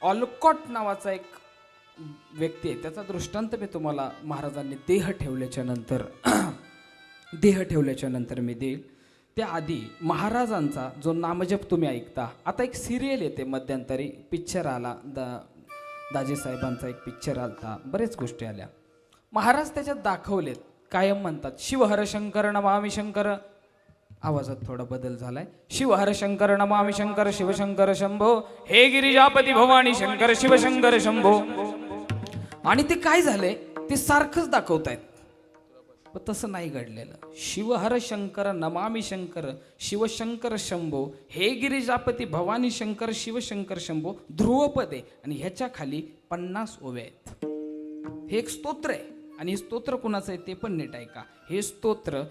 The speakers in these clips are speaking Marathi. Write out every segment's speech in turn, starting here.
ऑलकॉट नावाचा एक व्यक्ती आहे, त्याचा दृष्टांत मी तुम्हाला महाराजांनी देह ठेवल्याच्या नंतर मी देईल. त्याआधी महाराजांचा जो नामजप तुम्ही ऐकता, आता एक सिरियल येते मध्यंतरी, पिक्चर आला, दाजी साहेबांचा एक पिक्चर आलता, बरेच गोष्टी आल्या. महाराज त्याच्यात दाखवलेत, कायम म्हणतात शिवहर शंकर नमामि शंकर. आवाजात थोडा बदल झालाय. शिवहर शंकर नमामि शंकर शिवशंकर शंभो, हे गिरिजापती भवानी शंकर शिवशंकर शंभो. आणि ते काय झालंय, ते सारखंच दाखवतायत, पण तसं नाही घडलेलं. शिवहर शंकर नमामि शंकर शिवशंकर शंभो, हे गिरिजापती भवानी शंकर शिवशंकर शंभो ध्रुवपद आहे, आणि ह्याच्या खाली 50 ओव्या आहेत. हे एक स्तोत्र आहे, आणि हे स्तोत्र कुणाचं आहे ते पण नीट ऐका. हे स्तोत्र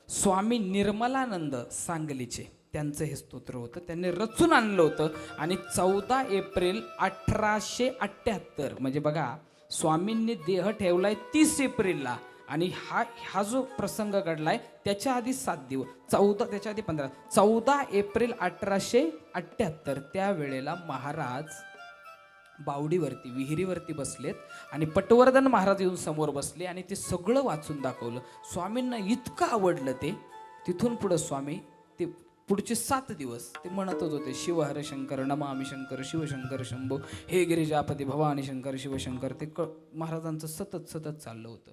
स्वामी निर्मलानंद सांगलीचे, त्यांचं हे स्तोत्र होतं, त्यांनी रचून आणलं होतं. आणि 14 एप्रिल 1878, म्हणजे बघा, स्वामींनी देह ठेवलाय 30 एप्रिलला, आणि हा जो प्रसंग घडलाय त्याच्या आधी 7 दिवस, 14, त्याच्या आधी 15, 14 एप्रिल 1878, त्यावेळेला महाराज बावडीवरती, विहिरीवरती बसलेत, आणि पटवर्धन महाराज येऊन समोर बसले, आणि ते सगळं वाचून दाखवलं. स्वामींना इतकं आवडलं ते, तिथून पुढं स्वामी ते पुढचे 7 दिवस ते म्हणतच होते, शिवहर शंकर नमामि शंकर शिवशंकर शंभो, हे गिरिजापती भवानी शंकर शिवशंकर. ते महाराजांचं सतत चाललं होतं.